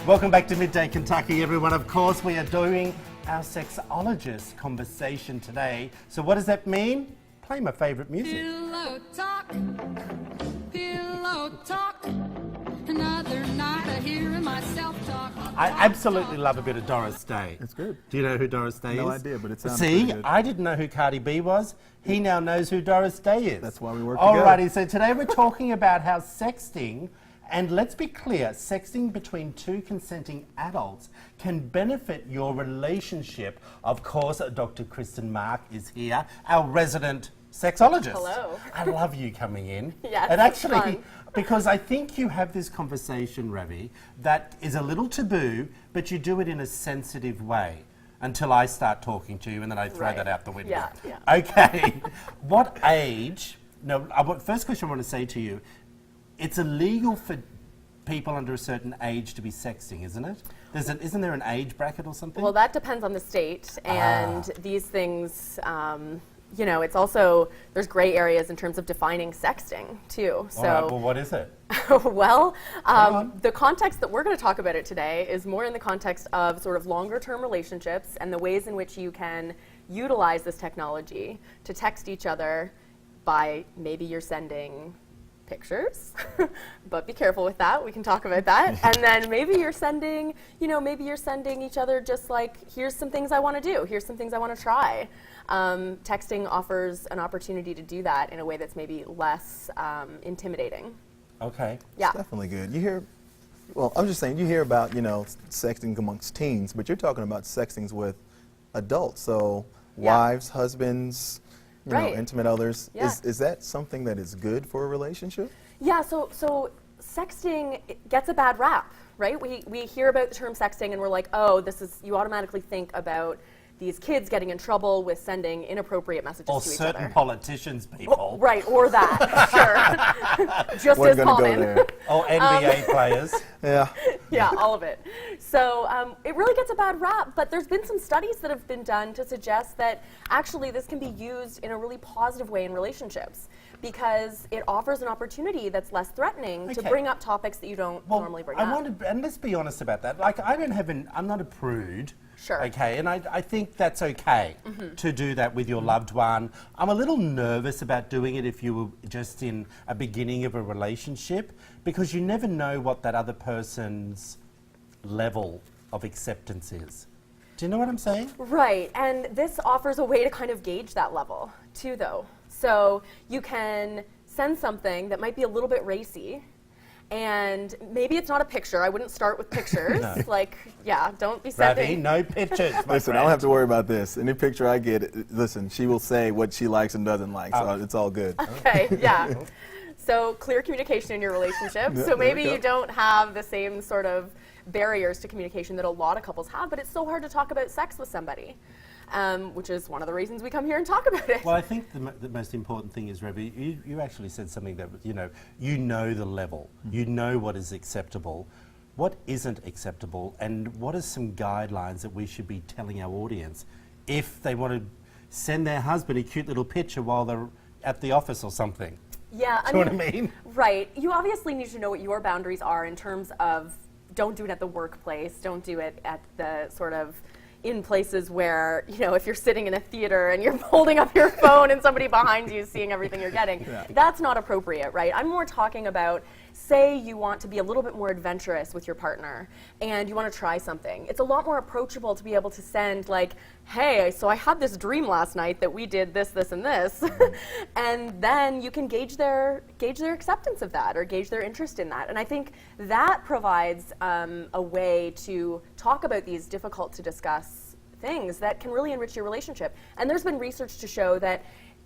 Welcome back to Midday Kentucky, everyone. Of course, we are doing our sexologist conversation today. So what does that mean? Play my favourite music. Pillow talk, another night of hearing myself talk. I absolutely love a bit of Doris Day. It's good. Do you know who Doris Day is? No idea, but it sounds See, pretty good. I didn't know who Cardi B was. He now knows who Doris Day is. That's why we work together. Alrighty, so today we're talking about how sexting, and let's be clear, sexting between two consenting adults can benefit your relationship. Of course, Dr. Kristen Mark is here, our resident sexologist. Hello. I love you coming in. Yes, And it's actually, fun. because I think you have this conversation, Ravi, that is a little taboo, but you do it in a sensitive way until I start talking to you, and then I throw Right. that out the window. Yeah, yeah. Okay. What age? No. First question I want to say to you: it's illegal for people under a certain age to be sexting, isn't it? Isn't there an age bracket or something? Well, that depends on the state, and these things, you know, it's also, there's gray areas in terms of defining sexting, too. So, All right, well, what is it? well, on. the context that we're going to talk about it today is more in the context of sort of longer-term relationships and the ways in which you can utilize this technology to text each other by maybe you're sending pictures, but be careful with that. We can talk about that. And then maybe you're sending, maybe you're sending each other just like, here's some things I want to do. Here's some things I want to try. Texting offers an opportunity to do that in a way that's maybe less intimidating. Okay. Yeah. It's definitely good. You hear, well, I'm just saying, you hear about, sexting amongst teens, but you're talking about sextings with adults. So Yeah. wives, husbands, Right. intimate others. Yeah. Is that something that is good for a relationship? Yeah, so sexting gets a bad rap, right? We hear about the term sexting and we're like, oh, you automatically think about these kids getting in trouble with sending inappropriate messages Or to each certain other. politicians, people. Right, or that, sure. Just We're as gonna common. go there. Or NBA players. Yeah. Yeah, all of it. So it really gets a bad rap, but there's been some studies that have been done to suggest that actually this can be used in a really positive way in relationships because it offers an opportunity that's less threatening to Okay. bring up topics that you don't normally bring up. And let's be honest about that. Like, I'm not a prude. Sure. Okay, and I think that's okay to do that with your loved one. I'm a little nervous about doing it if you were just in a beginning of a relationship because you never know what that other person's level of acceptance is. Do you know what I'm saying? Right, and this offers a way to kind of gauge that level too, though. So you can send something that might be a little bit racy, and maybe it's not a picture. I wouldn't start with pictures. No. Like, yeah, don't be Ravi, sending. no pictures, my Listen, I friend. don't have to worry about this. Any picture I get, listen, she will say what she likes and doesn't like, so it's all good. Okay, yeah. So clear communication in your relationship. Yeah, So there maybe you go. you don't have the same sort of barriers to communication that a lot of couples have, but it's so hard to talk about sex with somebody, which is one of the reasons we come here and talk about it. Well, I think the most important thing is, Ravi, you actually said something that, you know the level. You know what is acceptable, what isn't acceptable, and what are some guidelines that we should be telling our audience if they want to send their husband a cute little picture while they're at the office or something. Yeah, Do you know what I mean? Right. You obviously need to know what your boundaries are in terms of don't do it at the workplace, don't do it at the sort of in places where, if you're sitting in a theater and you're holding up your phone and somebody behind you is seeing everything you're getting. Yeah. That's not appropriate, right? I'm more talking about, say you want to be a little bit more adventurous with your partner and you want to try something. It's a lot more approachable to be able to send like, hey, so I had this dream last night that we did this, this, and this. And then you can gauge their acceptance of that or gauge their interest in that. And I think that provides a way to talk about these difficult to discuss things that can really enrich your relationship. And there's been research to show that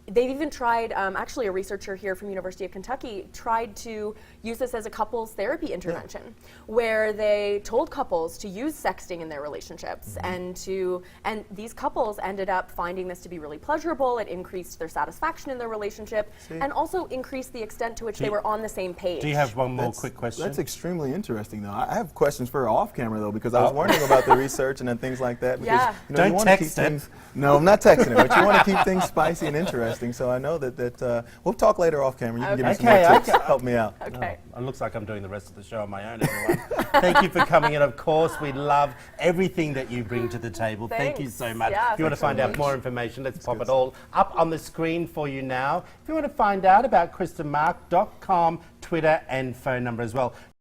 they've even tried, actually a researcher here from University of Kentucky tried to use this as a couples therapy intervention where they told couples to use sexting in their relationships and these couples ended up finding this to be really pleasurable. It increased their satisfaction in their relationship and also increased the extent to which they were on the same page. Do you have one more quick question? That's extremely interesting, though. I have questions for her off camera, though, because I was wondering about the research and then things like that. Because, Yeah. you Don't wanna text keep it. things, no, I'm not texting it, but you want to keep things spicy and interesting. sexting, so I know that we'll talk later off camera. You can give me some Okay, more tips. okay. Help me out. Okay. Oh, it looks like I'm doing the rest of the show on my own, everyone. Thank you for coming in. Of course, we love everything that you bring to the table. Thank you Thanks. so much. Yeah, if you want to thanks so find out much. more information, let's pop good it all up on the screen for you now. If you want to find out about KristenMark.com, Twitter and phone number as well.